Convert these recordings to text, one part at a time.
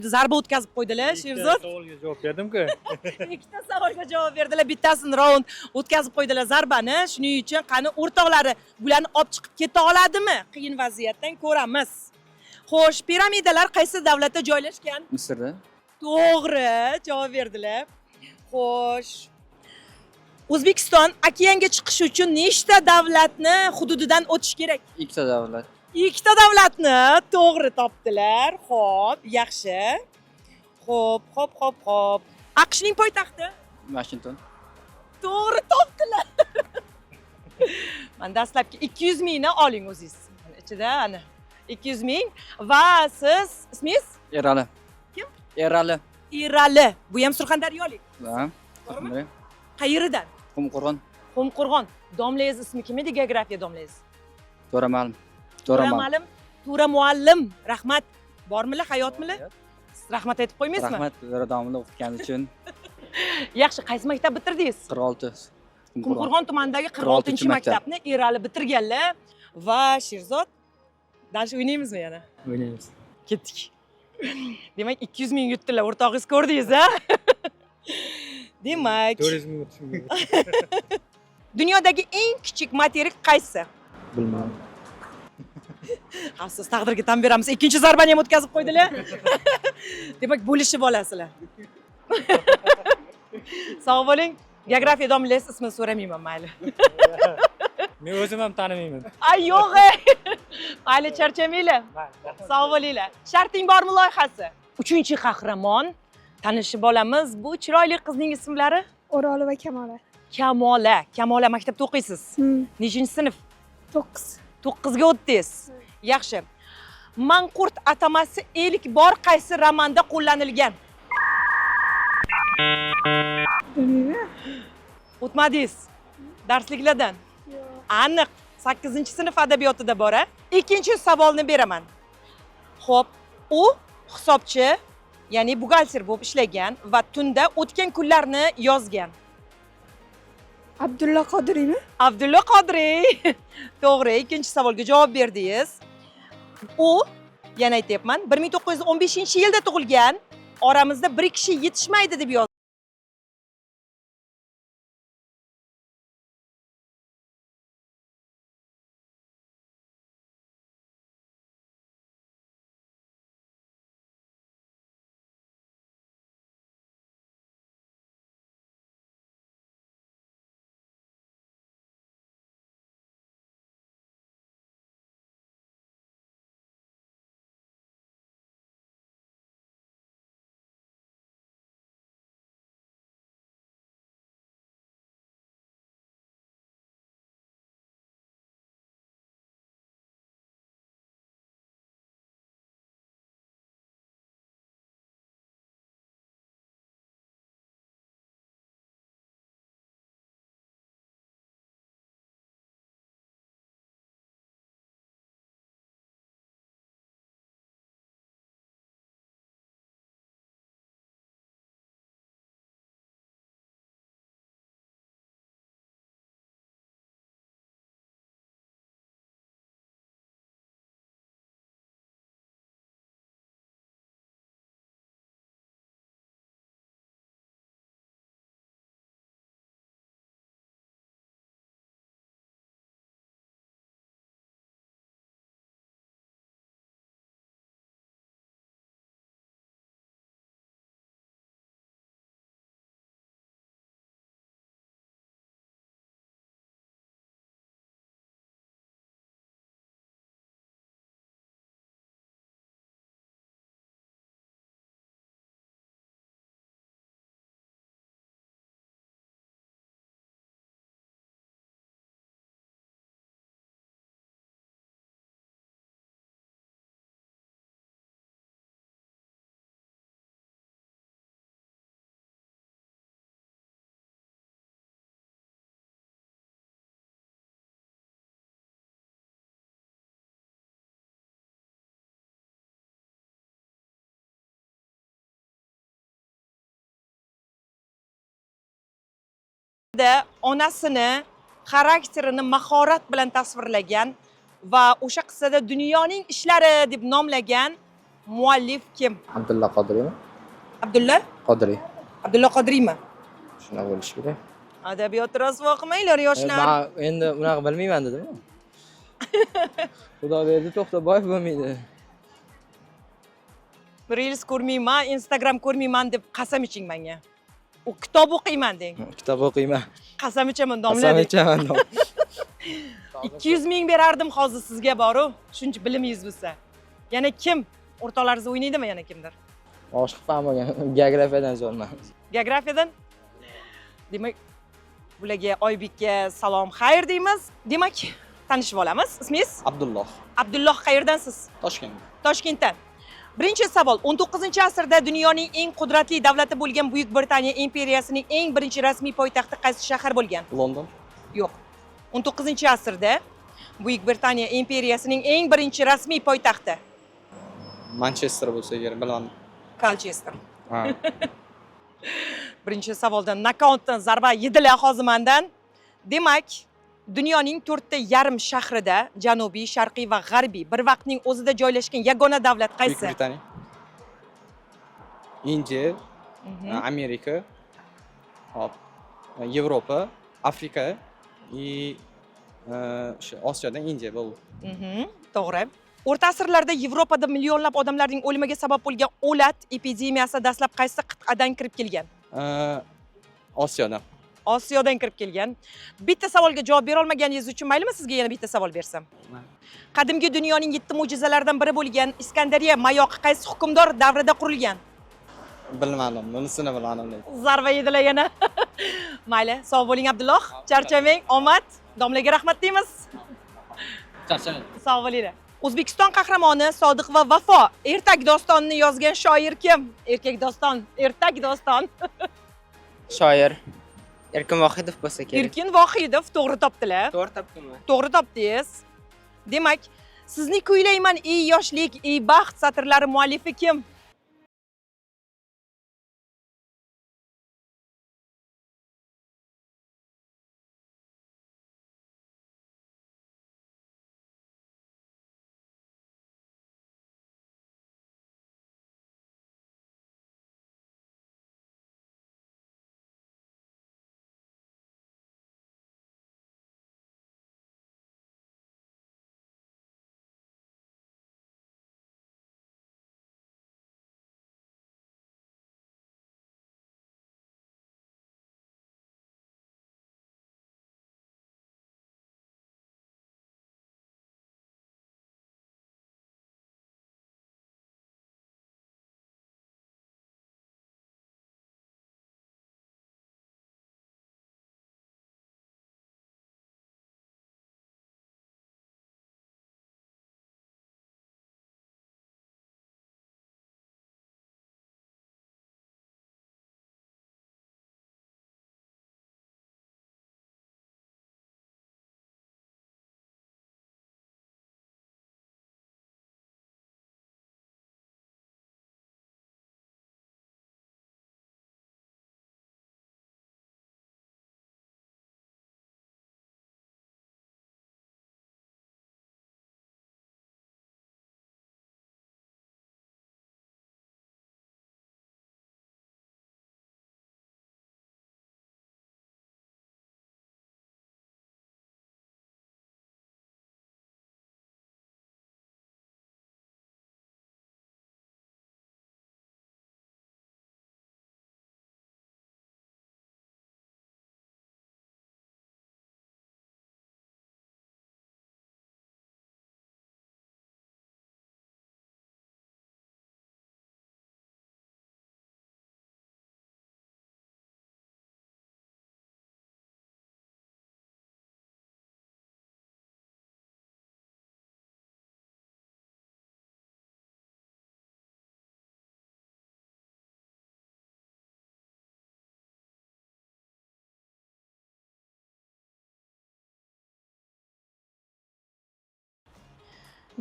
Zarba o'tkazib qo'ydilar, Sherzod. Savolga javob berdim-ku. Ikkita savolga javob berdilar, bittasini raund o'tkazib qo'ydilar zarbani. Shuning uchun qani o'rtoqlari bularni olib chiqib keta oladimi? Qiyin vaziyatdan ko'ramiz. Xo'sh, piramidalar qaysi davlatda joylashgan? Misrda. To'g'ri, javob berdilar. Xo'sh. O'zbekiston okeanga chiqish uchun nechta davlatni hududidan o'tish kerak? Ikkita davlat. Ikkita davlatni to'g'ri topdilar. Xo'p, yaxshi. Xo'p. AQShning poytaxti? Washington. To'g'ri topdilar. Men dastlabki 200 mingni oling o'zingiz. Mana ichida ana 200 ming va siz ismingiz? Erali. Kim? Erali. Erali. Bu ham Surxondaryolik. Ha. To'g'rimi? Qayeridan? Qumqo'rg'on. Qumqo'rg'on. Domlangiz ismi kim edi geografiya domlangiz? To'ramal. To'ra muallim. Rahmat. Bormilar, hayotmilar? Rahmat aytib qo'ymaysizmi? Rahmat davomida o'qitganingiz uchun. Yaxshi, qaysi maktab bitirdingiz? 46. Qumqo'rg'on tumanidagi 46-maktabni Erali bitirganlar va Sherzod. Dalsh o'ynaymizmi yana? O'ynaymiz. Ketdik. Demak 200 ming yutdilar, o'rtog'ingiz ko'rdingiz, ha? Demak, 400 ming tushundim. dunyodagi eng kichik materik qaysi? Bilmadim. Xavfsiz taqdirga tan beramiz. Ikkinchi zarbani ham o'tkazib qo'ydilar. Demak, bo'lishib olasizlar. Sog' bo'ling. Geografiya domlangiz ismini so'ramayman, mayli. Men o'zim ham tanimayman. Ay, yo'q. Mayli, charchamanglar. Sog' bo'linglar. Sharting bormi loyihasi? 3-qahramon tanishib olamiz. Bu chiroyli qizning ismlari? O'rolova Kamola. Kamola maktabda o'qiysiz. Nechinchi sinf? 9. 9ga o'tdingiz. Yaxshi. Manqurt atamasi ilk bor qaysi romanda qo'llanilgan? Bilmayman. O'tmadingiz. Darsliklardan. Aniq. 8-sinf adabiyotida bor, a? Ikkinchi savolni beraman. Xo'p, u hisobchi, ya'ni buxgalter bo'lib ishlagan va tunda o'tgan kunlarni yozgan. Abdulla Qodiriymi? Abdulla Qodiriy. To'g'ri, ikkinchi savolga javob berdingiz. U, yana aytayapman, 1915-yilda tug'ilgan. Oramizda bir kishi yetishmaydi deb yozdi. Onasini xarakterini mahorat bilan tasvirlagan va o'sha qissada dunyoning ishlari deb nomlagan Muallif kim? Abdulla Qodiriymi? Abdulla? Qodiriy. Abdulla Qodiriymi? Shunaqa bo'lishi kerak. Adabiyot rosvo qilmanglar yoshlar. Men endi unaqa bilmayman dedim. Xudo berdi, To'xtaboyev bo'lmaydi. Reels ko'rmayman, Instagram ko'rmayman deb qasam iching menga. U kitob o'qiyman deng. Kitob o'qiyman. Qasam ichaman domla Qasam deng. ichaman. 200 ming berardim hozir sizga boru, shuncha bilimingiz bo'lsa. Yana kim? O'rtoqlaringiz o'ynaydimi yana kimdir? Boshqa fan bo'lgan. Geografiyadan zo'rman. Geografiyadan? Demak, bularga Oybekka salom, xayr deymiz. Demak, tanishib olamiz. Ismingiz? Abdulloh. Abdulloh, qayerdansiz? Toshkent. Toshkentdan. Birinchi savol, 19-asrda dunyoning eng qudratli davlati bo'lgan Buyuk Britaniya imperiyasining eng birinchi rasmiy poytaxti qaysi shahar bo'lgan? London. Yo'q. 19-asrda Buyuk Britaniya imperiyasining eng birinchi rasmiy poytaxti Manchester bo'lsa kerak, bilaman. Colchester. Ha. Birinchi savoldan nokautdan zarba yedilar hozir mendan. Demak, dunyoning 4.5 shahrida janubiy, sharqiy va g'arbiy bir vaqtning o'zida joylashgan yagona davlat Buyuk qaysi? Britaniya. Indiya, Amerika, hop, Yevropa, Afrika и shu Osiyodan Indiya bo'ldi. To'g'ri. O'rta asrlarda Yevropada millionlab odamlarning o'limiga sabab bo'lgan o'lat epidemiyasi dastlab qaysi qit'adan kirib kelgan? Osiyodan. Osiyodan kirib kelgan. Bitta savolga javob bera olmaganingiz uchun maylimi sizga yana bitta savol bersam? Qadimgi dunyoning 7 mo'jizalaridan biri bo'lgan Iskandariya mayoqi qaysi hukmdor davrida qurilgan? Bilmadim, bunisini bilmadim. Zarba yedilar yana. Mayli, sog' bo'ling Abdulloh. Charchamang, omad. Domlaga rahmat deymiz. Charchamang. Sog' bo'linglar. O'zbekiston qahramoni Sodiq va Vafo ertak dostonini yozgan shoir kim? Erkak doston, ertak doston. Shoir Erkin Vohidov bo'lsa kerak. Erkin Vohidov to'g'ri topdilar. To'g'ri topdimmi? To'g'ri topdingiz. Demak, sizni kuylayman ey yoshlik, ey baxt satrlari muallifi kim?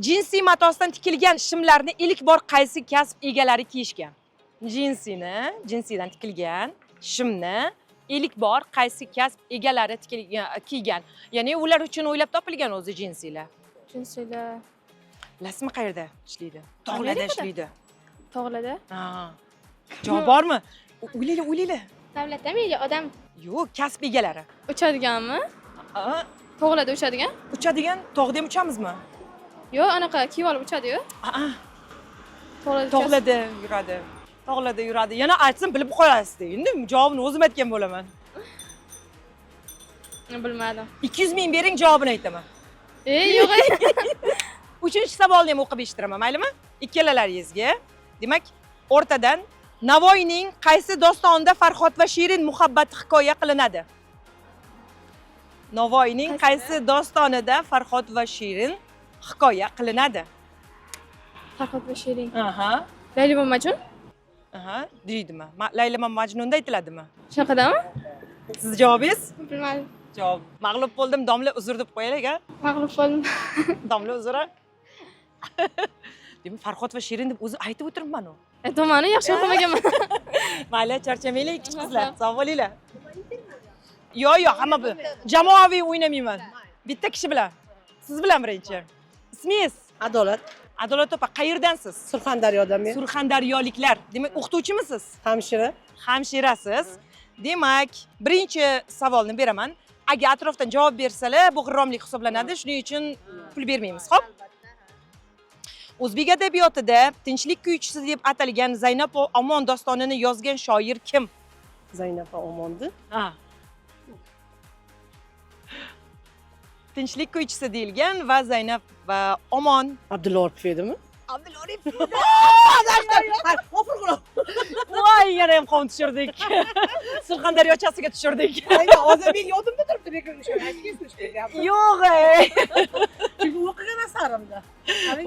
Jinsiy matosdan tikilgan shimlarni ilk bor qaysi kasb egalari kiyishgan? Jinsiydan tikilgan shimni ilk bor qaysi kasb egalari kiygan? Ya'ni ular uchun o'ylab topilgan o'zi jinsiylar. Jinsiylar. Bilasizmi qayerda ishlaydi? Tog'larda ishlaydi. Tog'larda. Ha. Javob bormi? O'ylaylar. Davlatdami yo odam Yo'q, kasb egalari. uchadiganmi? Ha, Tog'larda uchadigan? uchadigan tog'da ham uchamizmi? Yo, anaqa kiyib olib uchadi-yu. Ha, Tog'larda. tog'larda yuradi. Tog'larda yuradi. Yana aytsin bilib qo'yasiz. Endi javobini o'zim aytgan bo'laman. Bilmadim. 200 ming bering, javobini aytaman. Yo'q. 3-chi savolni ham o'qib eshitiraman, maylimi? Ikkalalaringizga. Demak, o'rtadan Navoiyning qaysi dostonida Farhod va Shirin muhabbati hikoya qilinadi? Navoiyning qaysi dostonida Farhod va Shirin hikoya qilinadi? Farhod va Shirin. Aha. Layli va Majnun? Aha, deydimi? Layla va Majnunda aytiladimi? Shunaqadami? Siz javobingiz? Bilmadim. Javob. Mag'lub bo'ldim, domla uzr deb qo'yaylik-a. Mag'lub bo'ldim. Domla uzr. Demak, Farhod va Shirin deb o'zi aytib o'tiribman-ku. Aytmani yaxshi o'qimaganman. Mayli, charchamanglar, kichik qizlar. Sog' bo'linglar. Yo'q, hamma bu. Jamoaviy o'ynamayman. Bitta kishi bilan. Siz bilan birinchi. Ismingiz? Adolat. Adolat opa, qayerdansiz? Surxondaryodan men. Surxondaryoliklar. Demak, o'qituvchimisiz? Hamshira. Hamshirasiz. Demak, birinchi savolni beraman. Agar atrofdan javob bersalar, bu g'irromlik hisoblanadi. Shuning uchun pul bermaymiz, xo'p? O'zbek adabiyotida tinchlik kuychisi deb atalgan Zaynab Omon dostonini yozgan shoir kim? Zaynab Omondi. Ha. Tinchlik kuychisi deyilgan va Zaynab va Omon. Abdulla Oripov edimi? Abdulla Oripov. Voy, yana ham qon tushirdik. Surxondaryochasiga tushirdik. Hozir men yodimda turibdi, lekin o'sha aytgansiz. Yo'q. Chunki o'qigan asarimda.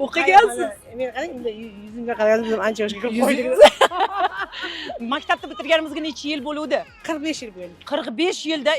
O'qigansiz? Men qarang, yuzimga qaraganimda ancha yoshga kirib qo'ydim. Maktabni bitirganimizga necha yil bo'ldi? 45 yil bo'ldi. 45 yilda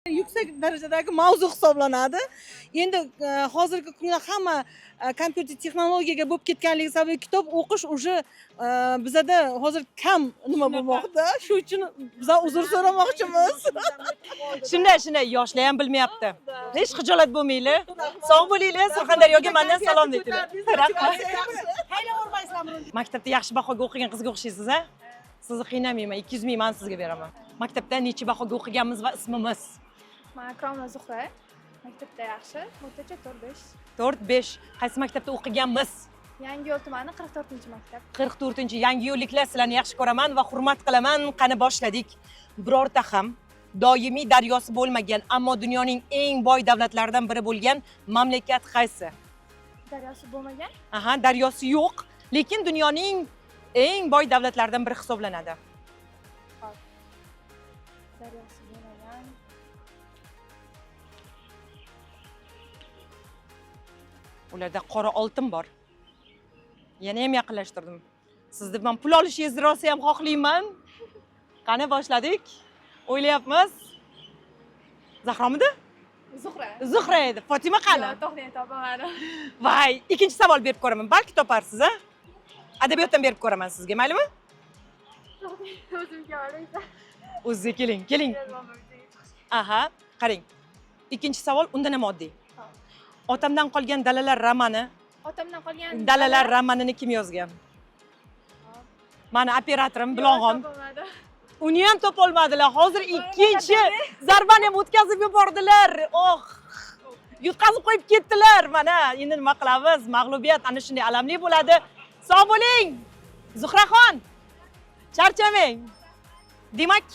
Yuksak darajadagi mavzu hisoblanadi. Endi hozirgi kunda hamma kompyuter texnologiyaga bo'lib ketganligi sababli kitob o'qish уже bizada hozir kam nima bo'lmoqda. Shu uchun biz uzr so'ramoqchimiz. shunday yoshlar ham bilmayapti. Hech xijolat bo'lmanglar. Sog' bo'linglar. Surxondaryoga mendan salom aytinglar. Maktabda yaxshi bahoga o'qigan qizga o'xshaysiz, a? Sizni qiynamayman, 200 ming men sizga beraman. Maktabda necha bahoga o'qiganmiz va ismimiz. Men Akromova Zuhra. Maktabda yaxshi. O'rtacha 4-5. 4-5. Qaysi maktabda o'qiganmiz? Yangiyo'l tumani 44-maktab. 44 yangiyo'lliklar sizlarni yaxshi ko'raman va hurmat qilaman. Qani boshladik. Birorta ham doimiy daryosi bo'lmagan, ammo dunyoning eng boy davlatlaridan biri bo'lgan mamlakat qaysi? Daryosi bo'lmagan. Aha, daryosi yo'q, lekin dunyoning eng boy davlatlaridan biri hisoblanadi. Daryosi bo'lmagan. Ularda qora oltin bor. Yana ham yaqinlashtirdim. Sizni men pul olishingizni rosa ham xohlayman. Qani boshladik? O'ylayapmiz. Zahromidi? Zuhra. Zuhra edi. Fotima qani? To'g'ri topolmadim. Voy, ikkinchi savol berib ko'raman. Balki toparsiz, a? Adabiyotdan berib ko'raman sizga, maylimi? O'zimga olaysan. O'zingizga keling, keling. Aha, qarang. Ikkinchi savol undan ham oddiy. Otamdan qolgan dalalar romani, Otamdan qolgan dalalar romanini kim yozgan? Mana operatorim Bilog'on. Topolmadim. Uni ham topolmadilar. Hozir ikkinchi zarbani ham o'tkazib yubordilar. Oh! Yutqazib qo'yib ketdilar. Mana endi nima qilamiz? Mag'lubiyat ana shunday alamli bo'ladi. Sog' bo'ling. Zuhraxon. Charchamang. Demak,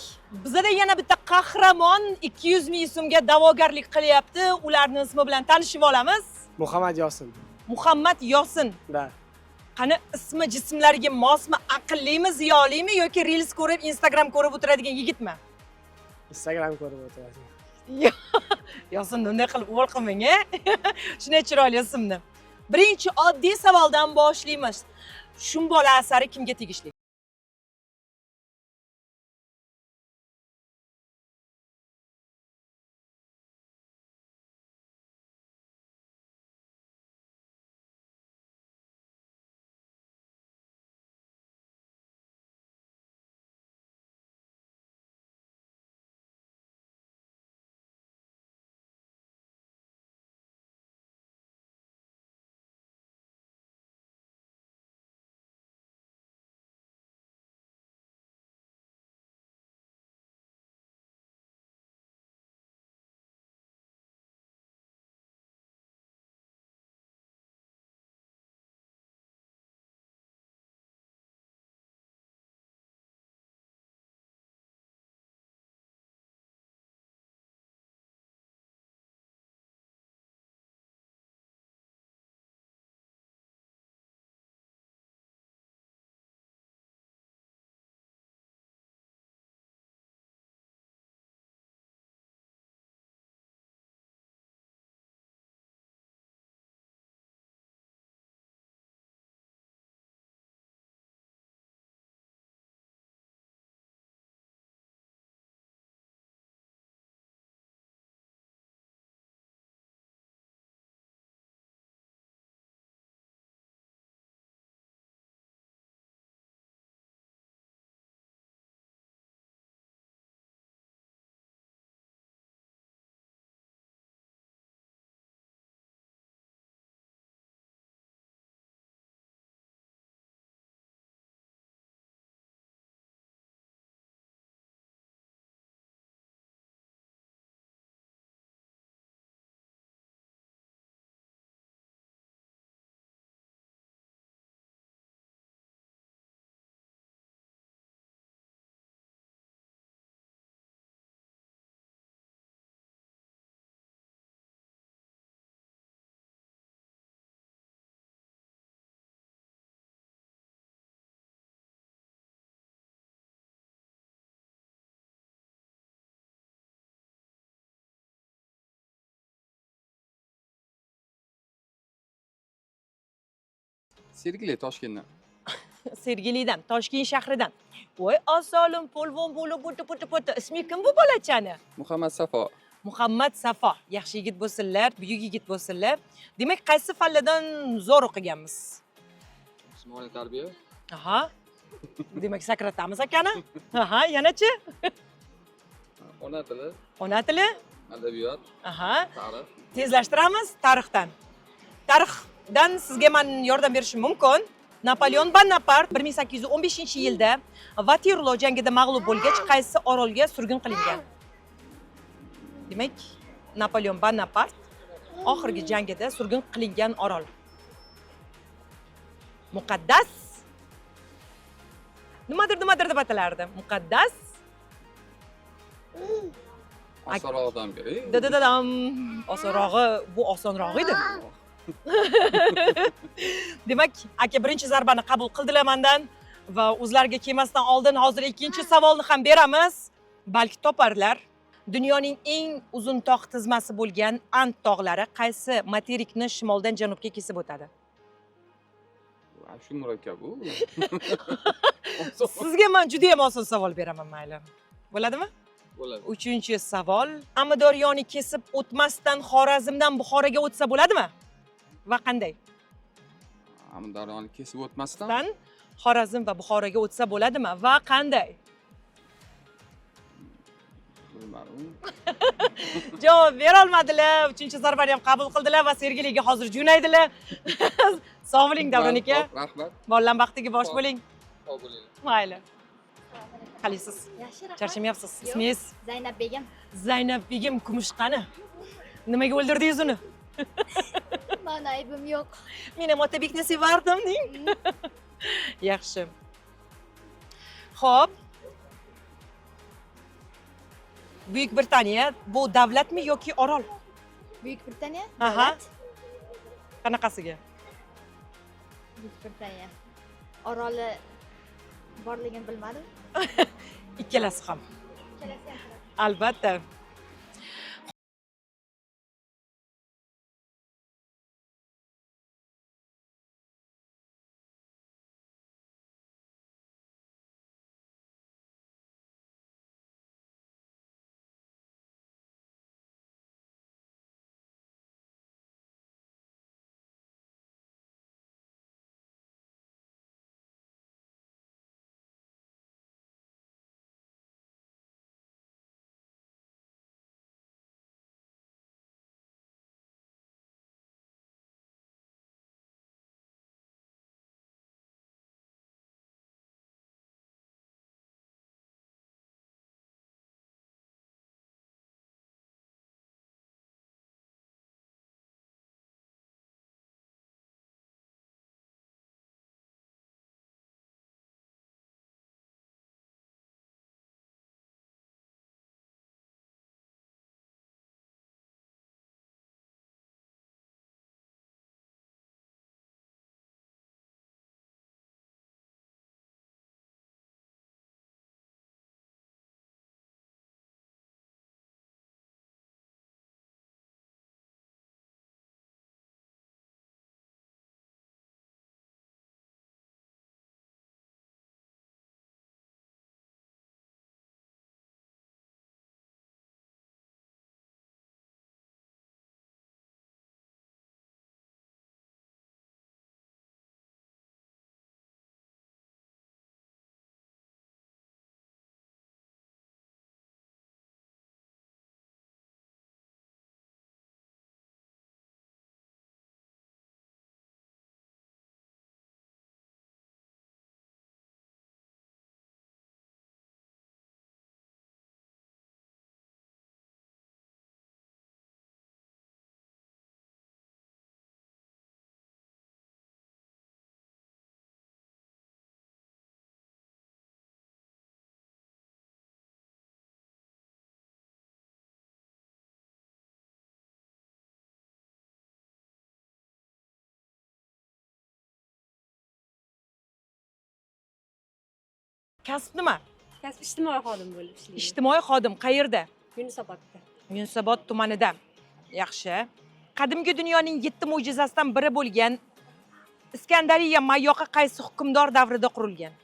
bizda yana bitta qahramon 200 ming so'mga da'vogarlik qilyapti. Ularning ismi bilan tanishib olamiz. Muhammad Yosin. Muhammad Yosin. Da. Qani ismi jismlariga mosmi, aqllimi, ziyolimi yoki reels ko'rib, Instagram ko'rib o'tiradigan yigitmi? Instagram ko'rib o'tirasiz. Yosin bunday qilib o'g'il qilmang, a? Shunday chiroyli ismni. Birinchi oddiy savoldan boshlaymiz. Shum bola asari kimga tegishli? Sergeli Toshkentdan. Sergelidan, Toshkent shahridan. Voy, asolim polvon bo'lib o'tib. Ismi kim bu bolachani? Muhammad Safo. Muhammad Safo. Yaxshi yigit bo'lsinlar, buyuk yigit bo'lsinlar. Demak, qaysi falladan zo'r o'qiganmiz? Jismoniy tarbiya. Aha. Demak, sakratamiz akani. Aha, yanachi? Ona tili. Ona tili? Adabiyot. Aha. Tarix. Tezlashtiramiz tarixdan. Tarixdan sizga men yordam berishim mumkin. Napoleon Bonaparte 1815-yilda Waterloo jangida mag'lub bo'lgach, qaysi orolga surgun qilingan? Demak, Napoleon Bonapart oxirgi jangida surgun qilingan orol. Muqaddas. Nimadir deb atalardi. Muqaddas. Osonroqdan beri. Dadadadam. Osonrog'i, bu osonroq edi. Demak, aka birinchi zarbani qabul qildilar mendan va o'zlariga kelmasdan oldin hozir ikkinchi savolni ham beramiz. Balki toparlar. Dunyoning eng uzun tog' tizmasi bo'lgan Ant tog'lari qaysi materikni shimoldan janubga kesib o'tadi? Shu murakkab u. Sizga men juda ham oson savol beraman, mayli. Bo'ladimi? Bo'ladi. Uchinchi savol. Amudoryoni kesib o'tmasdan Xorazmdan Buxoroga o'tsa bo'ladimi? Va qanday? Amudaryoni kesib o'tmasdan Dan Xorazm va Buxoroga o'tsa bo'ladimi? Va qanday? bilmadim. Javob bera olmadilar. Uchinchi zarbani ham qabul qildilar va Sergeliga hozir jo'naydilar. Sog' bo'ling, Davron aka. Rahmat. Bolalar baxtiga bosh bo'ling. Sog' bo'ling. Mayli. Qalaysiz? Yaxshi, rahmat. Charchamayapsiz? Ismingiz? Zaynab Begim. Zaynab Begim Kumushqani. Nimaga o'ldirdingiz uni? Mani aybim yo'q. Men ham Otabekni sevardim deng. Yaxshi. Xo'p. Buyuk Britaniya bu davlatmi yoki orol? Buyuk Britaniya? Aha. Davlat. Qanaqasiga? Buyuk Britaniya. Oroli borligini bilmadim. Ikkalasi ham. Kelasi ham. Albatta. Kasb nima? Kasb ijtimoiy xodim bo'lib ishlayman. Ijtimoiy xodim qayerda? Yunusobodda. Yunusobod tumanida. Yaxshi. Qadimgi dunyoning 7 mo'jizasidan biri bo'lgan Iskandariya mayoqi qaysi hukmdor davrida qurilgan?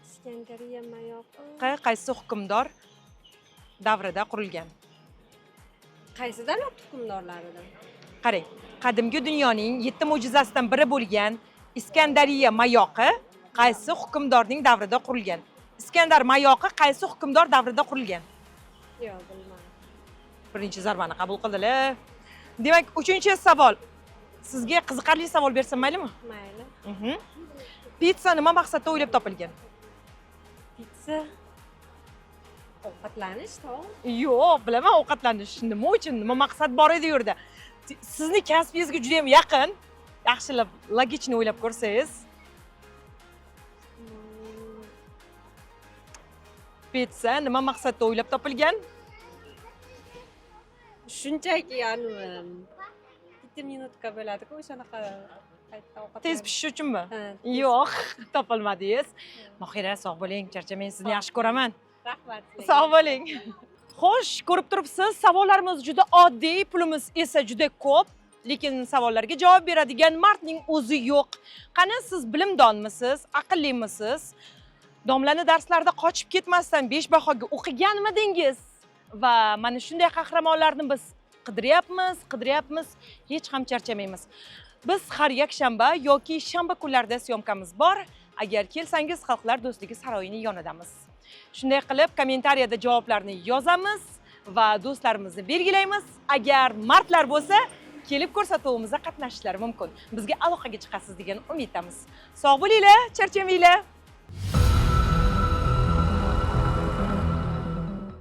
Iskandariya mayoqi. Qaysi hukmdor davrida qurilgan? Qaysi davlat hukmdorlaridan? Qarang, qadimgi dunyoning 7 mo'jizasidan biri bo'lgan Iskandariya mayoqi qaysi hukmdorning davrida qurilgan? Iskandar mayoqi qaysi hukmdor davrida qurilgan? Yo'q, bilmadim. Birinchi zarbani qabul qildilar. Demak, uchinchi savol. Sizga qiziqarli savol bersam maylimi? Mayli. Pitsa nima maqsadda o'ylab topilgan? Pitsa Ovqatlanish, to'g'ri. Yo'q, bilaman ovqatlanish nima uchun, nima maqsad bor edi u yerda. Sizni kasbingizga juda ham yaqin. Yaxshilab logichni o'ylab ko'rsangiz. Pitsa nima maqsadda o'ylab topilgan? Shunchaki yani bitta minutka bo'ladi-ku, o'shanaqa paytda ovqat. Tez pishish uchunmi? Ha, Yo'q, topolmadingiz. Mohira, sog' bo'ling, charchamang, sizni yaxshi ko'raman. rahmat. Sog' bo'ling. Xo'sh, ko'rib turibsiz, savollarimiz juda oddiy, pulimiz esa juda ko'p, lekin savollarga javob beradigan mardning o'zi yo'q. Qani siz bilimdonmisiz, aqllimisiz? Domlani darslarda qochib ketmasdan 5 bahoga o'qiganmidingiz? Va mana shunday qahramonlarni biz qidiryapmiz, hech ham charchamaymiz. Biz har yakshanba yoki shanba kunlarida syomkamiz bor. Agar kelsangiz, Xalqlar do'stligi saroyining yonidamiz. Shunday qilib, kommentariyada javoblarni yozamiz va do'stlarimizni belgilaymiz. Agar mardlar bo'lsa, kelib ko'rsatuvimizda qatnashishlari mumkin. Bizga aloqaga chiqasiz degan umiddamiz. Sog' bo'linglar, charchamanglar.